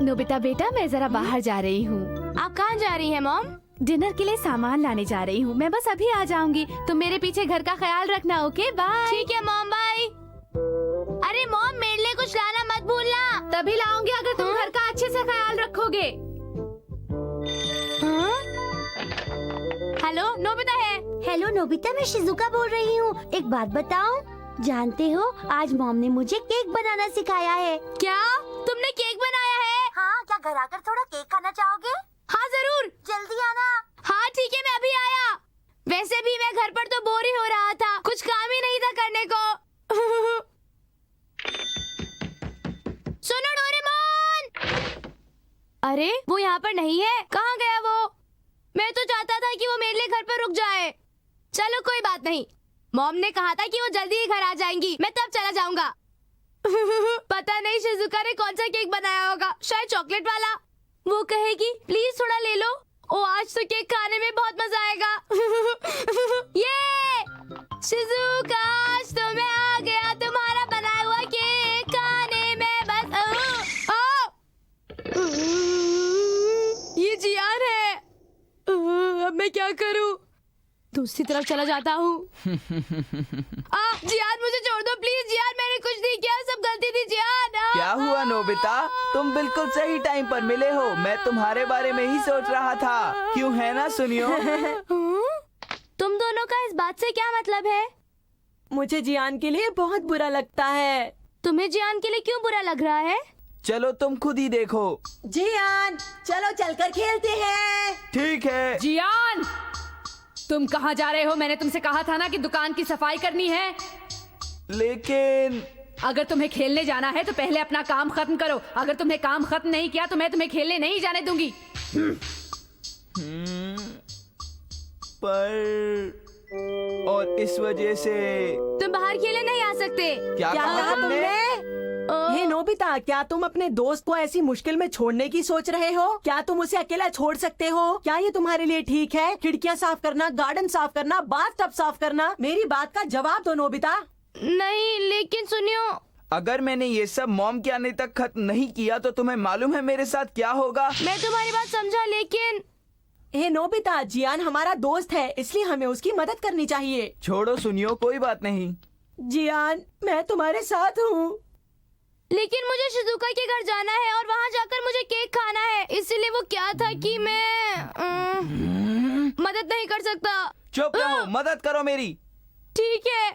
Nobita बेटा, मैं जरा बाहर जा रही हूँ। आप कहाँ जा रही हैं मॉम? डिनर के लिए सामान लाने जा रही हूँ। मैं बस अभी आ जाऊंगी। तुम मेरे पीछे घर का ख्याल रखना। Okay bye. ठीक है मॉम, बाय। अरे मॉम, मेरे लिए कुछ लाना मत भूलना। तभी लाऊंगी अगर तुम घर का अच्छे से ख्याल रखोगे। हेलो, नोबिता है। हेलो नोबिता, मैं शिजुका बोल रही हूँ। एक बात बताऊँ, जानते हो आज मॉम ने मुझे केक बनाना सिखाया है। क्या तुमने केक बनाया है? हाँ, क्या घर आकर थोड़ा केक खाना चाहोगे? हाँ जरूर। जल्दी आना। हाँ ठीक है, मैं अभी आया। वैसे भी मैं घर पर तो बोर ही हो रहा था, कुछ काम ही नहीं था करने को। सुनो डोरेमोन। अरे वो यहाँ पर नहीं है, कहाँ गया वो? मैं तो चाहता था कि वो मेरे लिए घर पर रुक जाए। चलो कोई बात नहीं, मॉम ने कहा था कि वो जल्दी ही घर आ जाएंगी, मैं तब चला जाऊंगा। पता नहीं शिजुका ने कौन सा केक बनाया होगा, शायद चॉकलेट वाला। वो कहेगी प्लीज थोड़ा ले लो। ओ आज तो केक खाने में बहुत मजा आएगा। ये शिजुका, आज तो मैं आ गया तुम्हारा बनाया हुआ केक खाने में। बस ये जियान है। अब मैं क्या करूं? दूसरी तरफ चला जाता हूँ। जियान मुझे छोड़ दो प्लीज। जियान मैंने कुछ नहीं किया, सब गलती थी जियान। क्या हुआ नोबिता? तुम बिल्कुल सही टाइम पर मिले हो। मैं तुम्हारे बारे में ही सोच रहा था। क्यों है ना सुनियो? तुम दोनों का इस बात से क्या मतलब है? मुझे जियान के लिए बहुत बुरा लगता है। तुम्हें जियान के लिए क्यों बुरा लग रहा है? चलो तुम खुद ही देखो। जियान, चलो चलकर खेलते हैं। ठीक है। जियान, तुम कहाँ जा रहे हो? मैंने तुमसे कहा था ना कि दुकान की सफाई करनी है। लेकिन अगर तुम्हें खेलने जाना है तो पहले अपना काम खत्म करो। अगर तुमने काम खत्म नहीं किया तो मैं तुम्हें खेलने नहीं जाने दूंगी। पर और इस वजह से तुम बाहर खेलने नहीं आ सकते। क्या कहा तुमने? हे नोबिता, क्या तुम अपने दोस्त को ऐसी मुश्किल में छोड़ने की सोच रहे हो? क्या तुम उसे अकेला छोड़ सकते हो? क्या ये तुम्हारे लिए ठीक है? खिड़कियाँ साफ करना, गार्डन साफ करना, बाथटब साफ करना। मेरी बात का जवाब दो नोबिता। नहीं लेकिन सुनियो, अगर मैंने ये सब मॉम के आने तक खत्म नहीं किया तो तुम्हें मालूम है मेरे साथ क्या होगा? मैं तुम्हारी बात समझा, लेकिन हे नोबिता, जियान हमारा दोस्त है, इसलिए हमें उसकी मदद करनी चाहिए। छोड़ो सुनियो, कोई बात नहीं। जियान, मैं तुम्हारे साथ हूँ। लेकिन मुझे शिजुका के घर जाना है और वहाँ जाकर मुझे केक खाना है। इसलिए वो क्या था कि मैं मदद नहीं कर सकता। चुप रहो, मदद करो मेरी। ठीक है।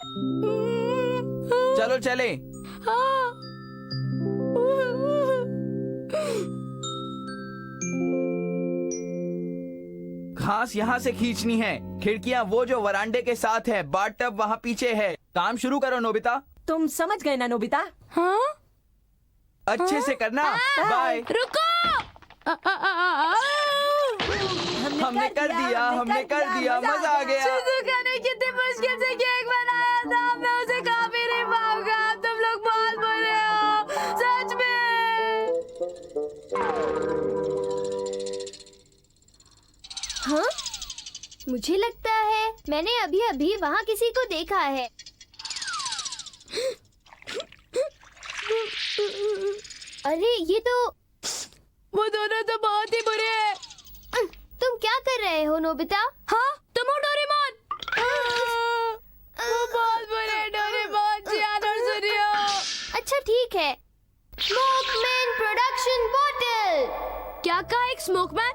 चलो चले। घास यहाँ से खींचनी है। खिड़कियाँ वो जो वरांडे के साथ है, बाथटब वहाँ पीछे है। काम शुरू करो नोबिता। तुम समझ गए ना नोबिता? हाँ? अच्छे से करना। बाय। रुको। हमने कर दिया, मजा आ गया। शिजुका ने कितनी मुश्किल से केक बनाया था, मैं उसे खा भी नहीं पाऊंगा। तुम लोग बहुत बुरे हो, सच में। हाँ, मुझे लगता है मैंने अभी अभी वहाँ किसी को देखा है। अरे ये तो वो दोनों तो बहुत ही बुरे हैं। तुम क्या कर रहे हो नोबिता? हाँ, तुम हो डोरेमोन। वो बहुत बुरे हैं डोरेमोन, जियान और सुनियो। अच्छा ठीक है। स्मोकमैन प्रोडक्शन बॉटल। क्या कहा? एक स्मोकमैन?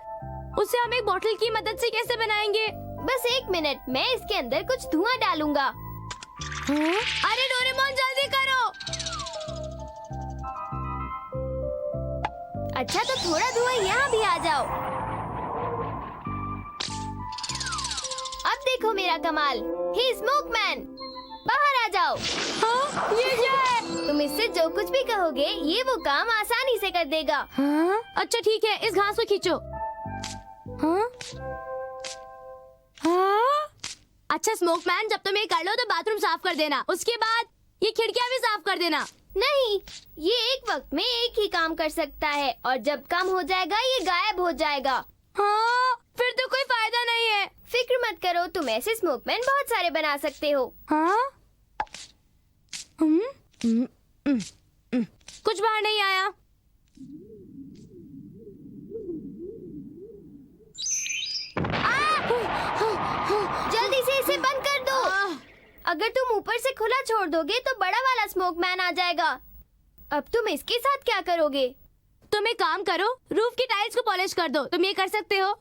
उसे हम एक बोतल की मदद से कैसे बनाएंगे? बस 1 मिनट, मैं इसके अंदर कुछ धुआं डालूंगा। अरे डोरेमोन जल्दी करो। अच्छा तो थोड़ा धुआं यहाँ भी आ जाओ। अब देखो मेरा कमाल। हे स्मोकमैन, बाहर आ जाओ। हाँ? ये क्या है? तुम इससे जो कुछ भी कहोगे ये वो काम आसानी से कर देगा। हाँ? अच्छा ठीक है, इस घास को खींचो। हाँ? हाँ? अच्छा स्मोकमैन, जब तुम ये कर लो तो बाथरूम साफ कर देना। उसके बाद ये खिड़कियाँ भी साफ कर देना। नहीं, ये एक वक्त में एक ही काम कर सकता है और जब काम हो जाएगा ये गायब हो जाएगा। हाँ? फिर तो कोई फायदा नहीं है। फिक्र मत करो, तुम ऐसे स्मोकमैन बहुत सारे बना सकते हो। हाँ? कुछ बाहर नहीं आया। जल्दी से इसे बंद कर दो। अगर तुम ऊपर से खुला छोड़ दोगे तो बड़ा वाला स्मोकमैन आ जाएगा। अब तुम इसके साथ क्या करोगे? तुम एक काम करो, रूफ की टाइल्स को पॉलिश कर दो। तुम ये कर सकते हो।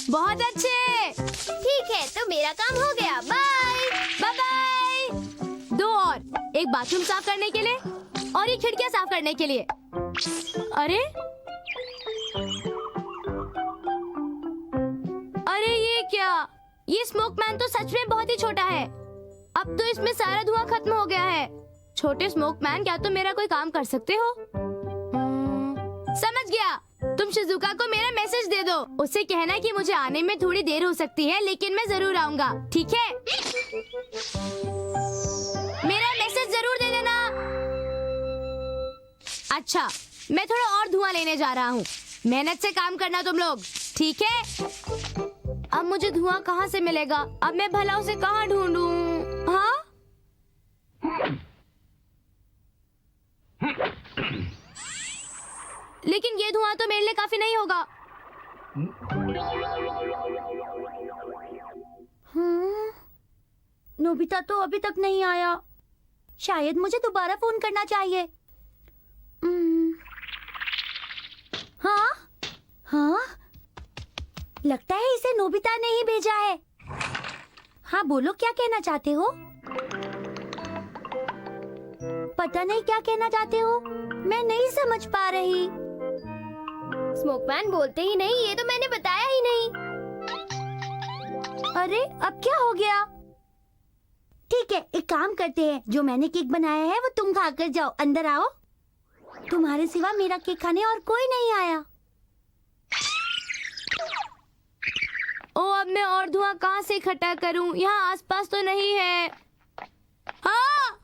बहुत अच्छे। ठीक है, तो मेरा काम हो गया। Bye bye bye. 2 और, एक बाथरूम साफ करने के लिए और एक खिड़कियां साफ करने के लिए। अरे अरे ये क्या? ये स्मोकमैन तो सच में बहुत ही छोटा है। अब तो इसमें सारा धुआं खत्म हो गया है। छोटे स्मोकमैन, क्या तुम मेरा कोई काम कर सकते हो? समझ गया। तुम शिजुका को मेरा मैसेज दे दो। उसे कहना कि मुझे आने में थोड़ी देर हो सकती है, लेकिन मैं जरूर आऊंगा। ठीक है? मेरा मैसेज जरूर दे देना। अच्छा, मैं थोड़ा और धुआं लेने जा रहा हूँ। मेहनत से काम करना तुम लोग, ठीक है? अब मुझे धुआं कहाँ से मिलेगा? अब मैं भला उसे कहाँ ढूंढूं? हाँ? लेकिन ये धुआं तो मेरे लिए काफी नहीं होगा। नोबिता तो अभी तक नहीं आया। शायद मुझे दोबारा फोन करना चाहिए। हाँ हाँ, लगता है इसे नोबिता ने ही भेजा है। हाँ बोलो, क्या कहना चाहते हो? पता नहीं क्या कहना चाहते हो, मैं नहीं समझ पा रही। स्मोकमैन बोलते ही नहीं, ये तो मैंने बताया ही नहीं। अरे अब क्या हो गया? ठीक है, एक काम करते हैं, जो मैंने केक बनाया है वो तुम खा कर जाओ। अंदर आओ। तुम्हारे सिवा मेरा केक खाने और कोई नहीं आया। ओ, अब मैं और धुआं कहाँ से इकट्ठा करूं? यहाँ आसपास तो नहीं है। हाँ?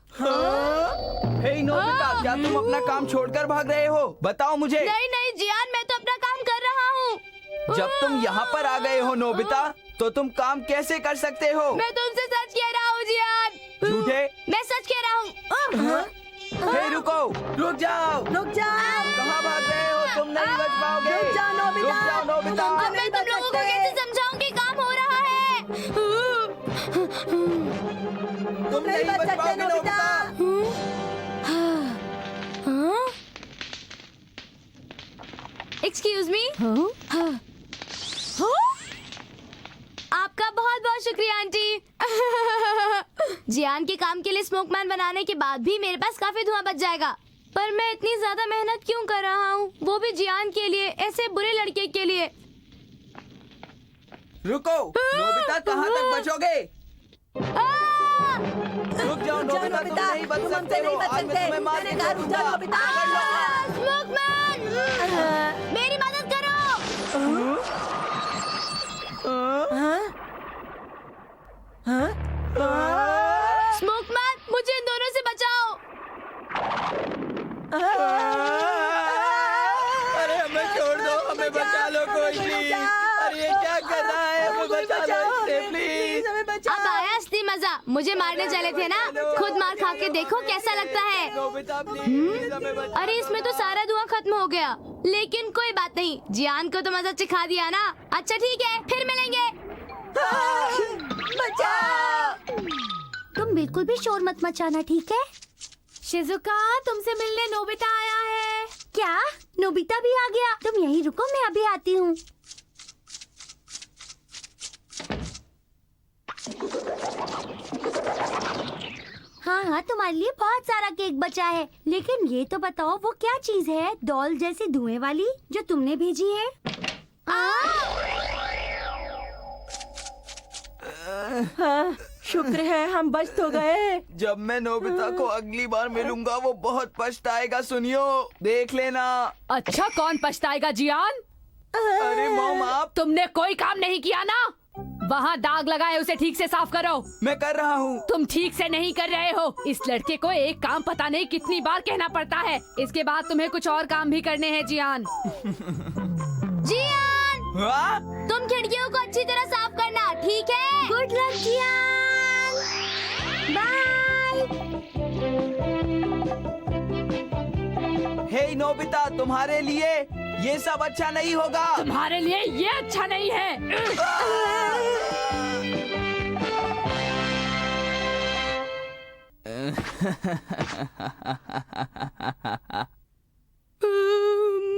हे नोबिता, क्या तुम अपना काम छोड़कर भाग रहे हो? बताओ मुझे। नहीं नहीं जियान, मैं तो अपना काम कर रहा हूँ। जब तुम यहाँ पर आ गए हो नोबिता, तो तुम काम कैसे कर सकते हो? मैं तुमसे सच कह रहा हूँ जियान। झूठे? मैं सच कह रहा हूँ। हे रुको, रुक जाओ। रुक जाओ। कहाँ भाग रहे हो? तुम नहीं बच पाओगे। रुक जाओ नोबिता। रुक जाओ नोबिता। अब मैं तुम लोगों को कैसे समझाऊं कि काम हो रहा है? तुम नहीं बच पाओगे नोबिता। Excuse me. आपका बहुत बहुत शुक्रिया आंटी। जियान के काम के लिए स्मोकमैन बनाने के बाद भी मेरे पास काफी धुआं बच जाएगा। पर मैं इतनी ज्यादा मेहनत क्यों कर रहा हूँ, वो भी जियान के लिए, ऐसे बुरे लड़के के लिए। रुको नोबिता, कहाँ तक बचोगे? रुक जाओ नोबिता, तुम नहीं बच सकते हो। आज मैं तुम्हें मार के छोड़ूंगा। पकड़ लो। स्मोकमैन, मेरी मदद करो। स्मोकमैन, मुझे इन दोनों से बचाओ। अरे हमें छोड़ दो, हमें बचा लो कोई प्लीज। अरे ये क्या कर रहा है? हमें बचा लो इससे प्लीज। अब आया असली मजा। मुझे मारने चले थे ना, खुद मार खा के देखो कैसा लगता है। नोबिता प्लीज हमें बचा। अरे इसमें तो सारा धुआं खत्म हो गया। लेकिन कोई बात नहीं, जियान को तो मजा सिखा दिया ना। अच्छा ठीक है, फिर मिलेंगे। तुम बिल्कुल भी शोर मत मचाना, ठीक है? शिजुका, तुमसे मिलने नोबिता आया है। क्या? नोबिता भी आ गया? तुम यहीं रुको, मैं अभी आती हूँ। हाँ हाँ, तुम्हारे लिए बहुत सारा केक बचा है, लेकिन ये तो बताओ वो क्या चीज है, डॉल जैसी धुएं वाली जो तुमने भेजी है? हाँ, शुक्र है हम बच तो गए। जब मैं नोबिता को अगली बार मिलूंगा वो बहुत पछताएगा। सुनियो, देख लेना। अच्छा, कौन पछताएगा जियान? अरे मॉम, आप। तुमने कोई काम नहीं किया ना? वहाँ दाग लगा है, उसे ठीक से साफ करो। मैं कर रहा हूँ। तुम ठीक से नहीं कर रहे हो। इस लड़के को एक काम पता नहीं कितनी बार कहना पड़ता है। इसके बाद तुम्हें कुछ और काम भी करने हैं जियान। जियान, हाँ? तुम खिड़कियों को अच्छी तरह साफ करना, ठीक है? गुड लक जियान। बाय। हे नोबिता, तुम्हारे लिए ये सब अच्छा नहीं होगा। तुम्हारे लिए ये अच्छा नहीं है।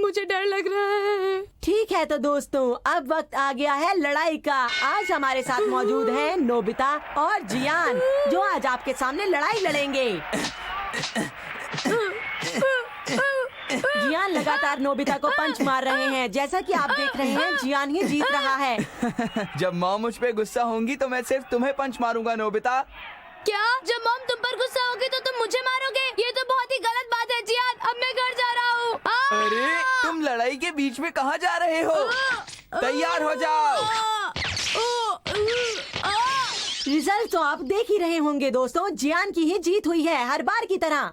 मुझे डर लग रहा है। ठीक है तो दोस्तों, अब वक्त आ गया है लड़ाई का। आज हमारे साथ मौजूद हैं नोबिता और जियान, जो आज आपके सामने लड़ाई लड़ेंगे। जियान लगातार नोबिता को पंच मार रहे हैं। जैसा कि आप देख रहे हैं, जियान ही जीत रहा है। जब मॉम मुझ पे गुस्सा होंगी तो मैं सिर्फ तुम्हें पंच मारूंगा नोबिता। क्या? जब मॉम तुम पर गुस्सा होगी तो तुम मुझे मारोगे? ये तो बहुत ही गलत बात है जियान। अब मैं घर जा रहा हूँ। अरे तुम लड़ाई के बीच में कहाँ जा रहे हो? तैयार हो जाओ। रिजल्ट तो आप देख ही रहे होंगे दोस्तों, जियान की ही जीत हुई है हर बार की तरह।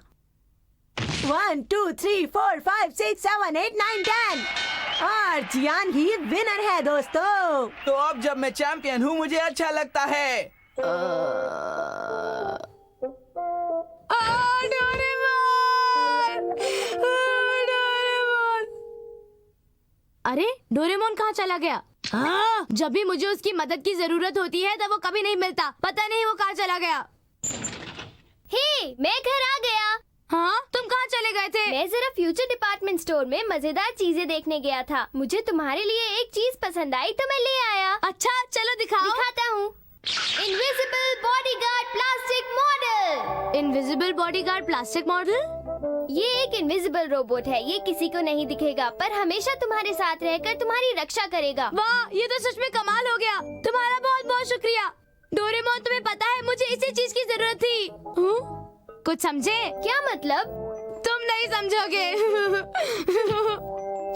1 2 3 4 5 6 7 8 9 10 और जियान ही विनर है दोस्तों। तो अब जब मैं चैंपियन हूँ मुझे अच्छा लगता है। अरे डोरेमोन कहाँ चला गया? जब भी मुझे उसकी मदद की जरूरत होती है तब वो कभी नहीं मिलता। पता नहीं वो कहाँ चला गया। हे, मैं घर आ गया। हाँ, तुम कहाँ चले गए थे? मैं जरा फ्यूचर डिपार्टमेंट स्टोर में मजेदार चीजें देखने गया था। मुझे तुम्हारे लिए एक चीज पसंद आई तो मैं ले आया। अच्छा चलो दिखाओ। दिखाता हूँ। Invisible bodyguard plastic model. Invisible bodyguard plastic model? ये एक इनविजिबल रोबोट है। ये किसी को नहीं दिखेगा पर हमेशा तुम्हारे साथ रहकर तुम्हारी रक्षा करेगा। वाह, ये तो सच में कमाल हो गया। तुम्हारा बहुत बहुत शुक्रिया डोरेमोन। तुम्हें पता है मुझे इसी चीज की जरूरत थी। कुछ समझे? क्या मतलब? तुम नहीं समझोगे।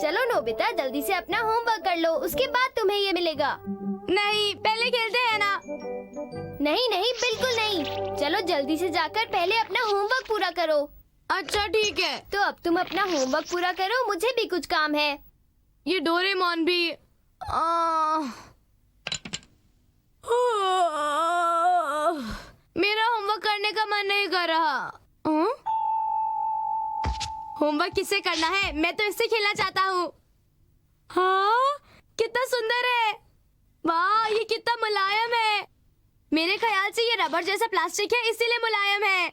चलो नोबिता, जल्दी से अपना होमवर्क कर लो, उसके बाद तुम्हें ये मिलेगा। नहीं, पहले खेलते हैं ना। नहीं नहीं, बिल्कुल नहीं। चलो जल्दी से जाकर पहले अपना होमवर्क पूरा करो। अच्छा ठीक है। तो अब तुम अपना होमवर्क पूरा करो, मुझे भी कुछ काम है। ये डोरेमोन भी मेरा होमवर्क करने का मन नहीं कर रहा। होमवर्क किससे करना है? मैं तो इससे खेलना चाहता हूँ। हाँ, कितना सुंदर है। वाह, ये कितना मुलायम है। मेरे ख्याल से ये रबर जैसा प्लास्टिक है, इसीलिए मुलायम है।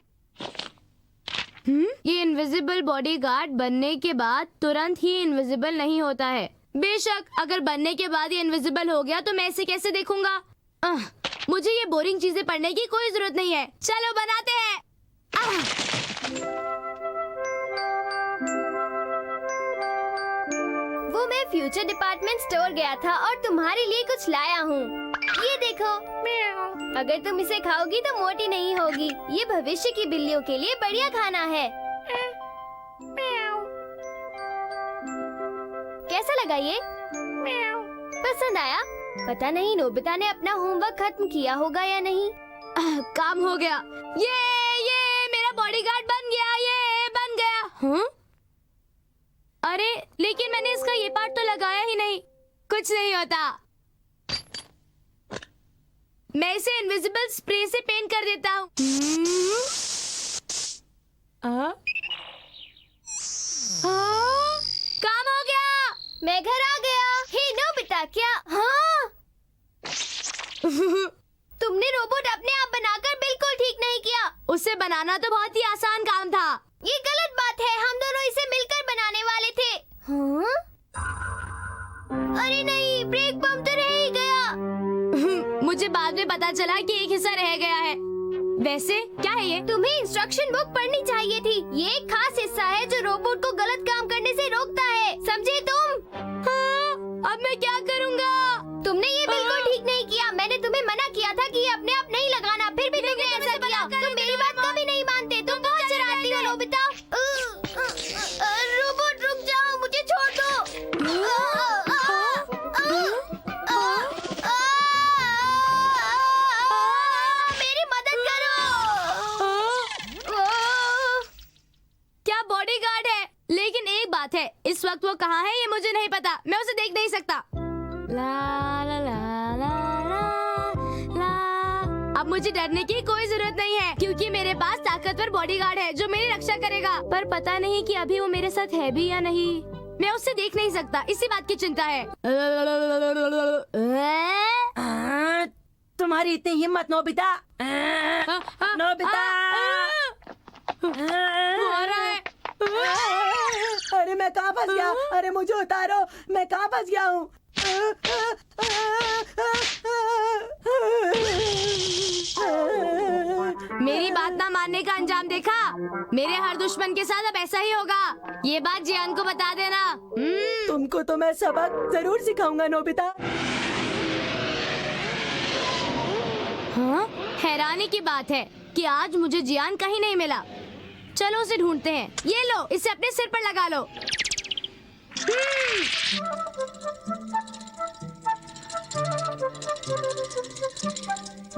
ये इनविजिबल बॉडीगार्ड बनने के बाद तुरंत ही इनविजिबल नहीं होता है। बेशक अगर बनने के बाद ये इनविजिबल हो गया तो मैं इसे कैसे देखूंगा? मुझे ये बोरिंग चीजें पढ़ने की कोई जरूरत नहीं है। चलो बनाते हैं। वो मैं फ्यूचर डिपार्टमेंट स्टोर गया था और तुम्हारे लिए कुछ लाया हूँ। ये देखो। अगर तुम इसे खाओगी तो मोटी नहीं होगी। ये भविष्य की बिल्लियों के लिए बढ़िया खाना है। कैसा लगा ये? पसंद आया? पता नहीं नोबिता ने अपना होमवर्क खत्म किया होगा या नहीं। काम हो गया। ये मेरा बॉडीगार्ड बन गया। ये बन गया। अरे लेकिन मैंने इसका ये पार्ट तो लगाया ही नहीं। कुछ नहीं होता। मैं इसे इनविजिबल स्प्रे से पेंट कर देता हूँ। काम हो गया। मैं घर आ गया। हे नोबिता, क्या? हाँ। तुमने रोबोट अपने आप बनाकर बिल्कुल ठीक नहीं किया। उसे बनाना तो बहुत ही आसान काम था। ये गलत बात है। हम दोनों इसे मिलकर बनाने वाले थे। हाँ? अरे नहीं, ब्रेक पंप तो रह ही गया। मुझे बाद में पता चला कि एक हिस्सा रह गया है। वैसे क्या है ये? तुम्हें इंस्ट्रक्शन बुक पढ़नी चाहिए थी। ये एक खास हिस्सा है जो रोबोट को गलत काम करने से रोकता है। समझे तुम? हाँ, अब मैं क्या करूँगा? तुमने ये बिल्कुल ठीक नहीं किया। मैंने तुम्हें मना किया था कि ये अपने आप नहीं लगाना, फिर भी तुमने ऐसा किया। तुम मेरी बात कभी नहीं मानते। तुम बहुत शरारती हो नोबिता। रोबोट रुक जाओ, मुझे छोड़ दो। मेरी मदद करो। क्या बॉडीगार्ड है? लेकिन एक बात है, इस वक्त वो कहाँ है ये मुझे नहीं पता। मैं उसे देख नहीं सकता। ला ला ला ला ला ला। अब मुझे डरने की कोई जरूरत नहीं है क्योंकि मेरे पास ताकतवर बॉडीगार्ड है जो मेरी रक्षा करेगा। पर पता नहीं कि अभी वो मेरे साथ है भी या नहीं। मैं उससे देख नहीं सकता, इसी बात की चिंता है। तुम्हारी इतनी हिम्मत नोबिता। नोबिता वो आ रहा है। अरे मैं कहाँ फंस गया? अरे मुझे उतारो, मैं कहाँ फंस गया हूँ? मेरी बात ना मानने का अंजाम देखा? मेरे हर दुश्मन के साथ अब ऐसा ही होगा। ये बात जियान को बता देना। तुमको तो मैं सबक जरूर सिखाऊंगा नोबिता। हाँ? हैरानी की बात है कि आज मुझे जियान कहीं नहीं मिला। चलो उसे ढूंढते हैं। ये लो, इसे अपने सिर पर लगा लो।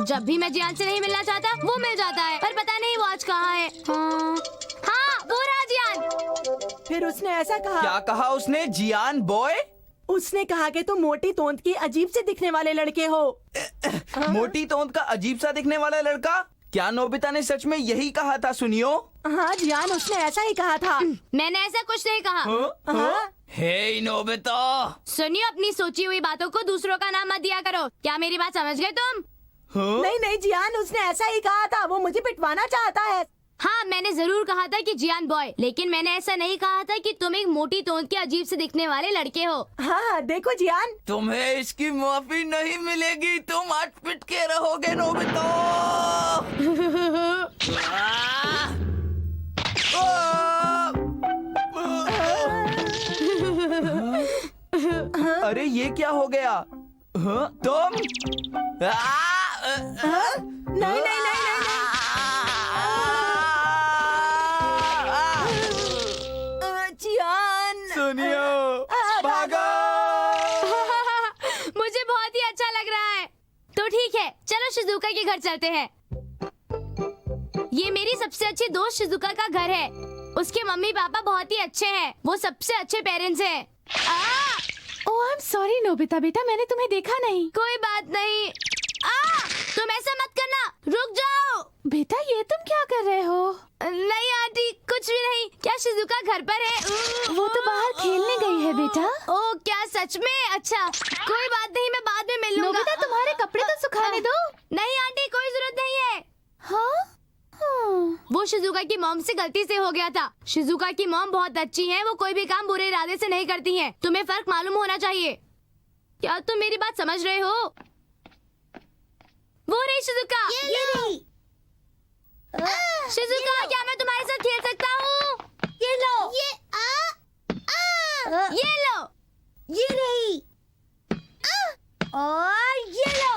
जब भी मैं जियान से नहीं मिलना चाहता वो मिल जाता है, पर पता नहीं वो आज कहाँ है। हाँ, वो रहा जियान। फिर उसने ऐसा कहा। क्या कहा उसने? जियान बॉय? उसने कहा कि तुम मोटी तोंद की अजीब से दिखने वाले लड़के हो। मोटी तोंद का अजीब सा दिखने वाला लड़का? क्या नोबिता ने सच में यही कहा था? सुनियो। हाँ जियान, उसने ऐसा ही कहा था। मैंने ऐसा कुछ नहीं कहा। हाँ? हे नोबिता, सुनियो, अपनी सोची हुई बातों को दूसरों का नाम मत दिया करो। क्या मेरी बात समझ गए तुम? नहीं नहीं जियान, उसने ऐसा ही कहा था। वो मुझे पिटवाना चाहता है। हाँ, मैंने जरूर कहा था कि जियान बॉय, लेकिन मैंने ऐसा नहीं कहा था कि तुम एक मोटी तोंद के अजीब से दिखने वाले लड़के हो। हाँ देखो जियान, तुम्हें इसकी माफी नहीं मिलेगी। तुम आज पिट के रहोगे नोबिता। अरे ये क्या हो गया? तुम? नहीं नहीं नहीं नहीं, जियान। सुनियो, भागो। मुझे बहुत ही अच्छा लग रहा है। तो ठीक है, चलो शिजुका के घर चलते हैं। ये मेरी सबसे अच्छी दोस्त शिजुका का घर है। उसके मम्मी पापा बहुत ही अच्छे हैं। वो सबसे अच्छे पेरेंट्स हैं। ओह आई एम सॉरी नोबिता बेटा, मैंने तुम्हें देखा नहीं। कोई बात नहीं। तुम ऐसा मत करना, रुक जाओ। बेटा ये तुम क्या कर रहे हो? नहीं आंटी, कुछ भी नहीं। क्या शिजुका घर पर है? वो तो बाहर खेलने गई है बेटा। ओह क्या सच में? अच्छा कोई बात नहीं, मैं बाद में मिल लूंगा। नोबिता तुम्हारे कपड़े तो सुखाने दो। नहीं आंटी, कोई जरूरत नहीं है। हाँ? वो शिजुका की मॉम से गलती से हो गया था। शिजुका की मॉम बहुत अच्छी हैं, वो कोई भी काम बुरे इरादे से नहीं करती हैं। तुम्हें फर्क मालूम होना चाहिए। क्या तुम मेरी बात समझ रहे हो? वो रही शिजुका। ये रही। शिजुका, क्या मैं तुम्हारे साथ खेल सकता हूँ? ये लो। ये लो। ये रही। और ये लो।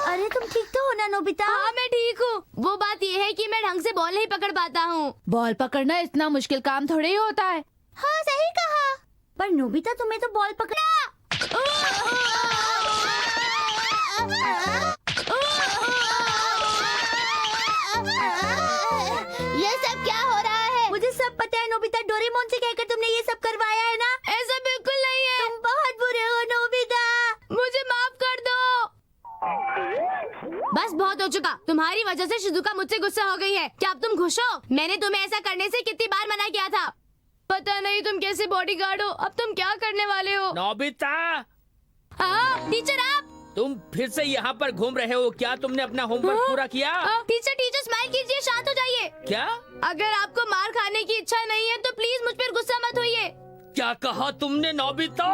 अरे तुम ठीक तो हो ना नोबिता? हाँ मैं ठीक हूँ। वो बात ये है कि मैं ढंग से बॉल नहीं पकड़ पाता हूँ। बॉल पकड़ना इतना मुश्किल काम थोड़े ही होता है। हाँ सही कहा। पर नोबिता तुम्हें तो बॉल पकड़ा। ये सब क्या हो रहा है? मुझे सब पता है नोबिता, डोरेमोन से कहकर तुमने ये सब करवाया है ना? ऐसा बिल्कुल नहीं है। तुम बहुत बुरे हो नोबिता। मुझे माफ कर दो। बस बहुत हो चुका। तुम्हारी वजह से शिजुका मुझसे गुस्सा हो गई है। क्या अब तुम खुश हो? मैंने तुम्हें ऐसा करने से कितनी बार मना किया था। पता नहीं तुम कैसे बॉडीगार्ड हो। अब तुम क्या करने वाले हो? नोबिता, हाँ टीचर, आप तुम फिर से यहाँ पर घूम रहे हो क्या? तुमने अपना होमवर्क पूरा किया? टीचर स्माइल कीजिए, शांत हो जाइए। क्या? अगर आपको मार खाने की इच्छा नहीं है तो प्लीज मुझ पर गुस्सा मत होइए। क्या कहा तुमने नोबिता?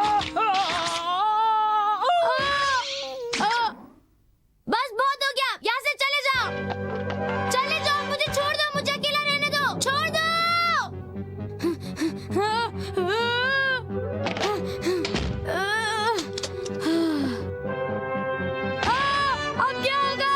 बस बहुत हो गया, यहाँ से चले जाओ। चले जाओ, मुझे छोड़ दो, मुझे अकेला रहने दो, छोड़ दो। अब क्या होगा?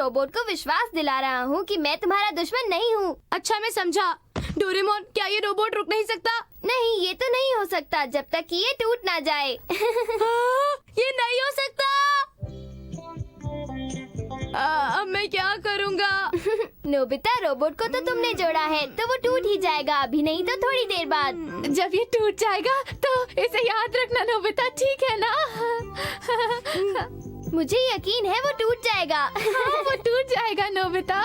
रोबोट को विश्वास दिला रहा हूँ कि मैं तुम्हारा दुश्मन नहीं हूँ। अच्छा मैं समझा। डोरेमोन, क्या ये रोबोट रुक नहीं सकता? नहीं, ये तो नहीं हो सकता जब तक कि ये टूट ना जाए। ये नहीं हो सकता। अब मैं क्या करूँगा? नोबिता, रोबोट को तो तुमने जोड़ा है तो वो टूट ही जाएगा, अभी नहीं तो थोड़ी देर बाद। जब ये टूट जाएगा तो इसे याद रखना नोबिता, ठीक है ना? मुझे यकीन है वो टूट जाएगा। हाँ, वो टूट जाएगा नोबिता।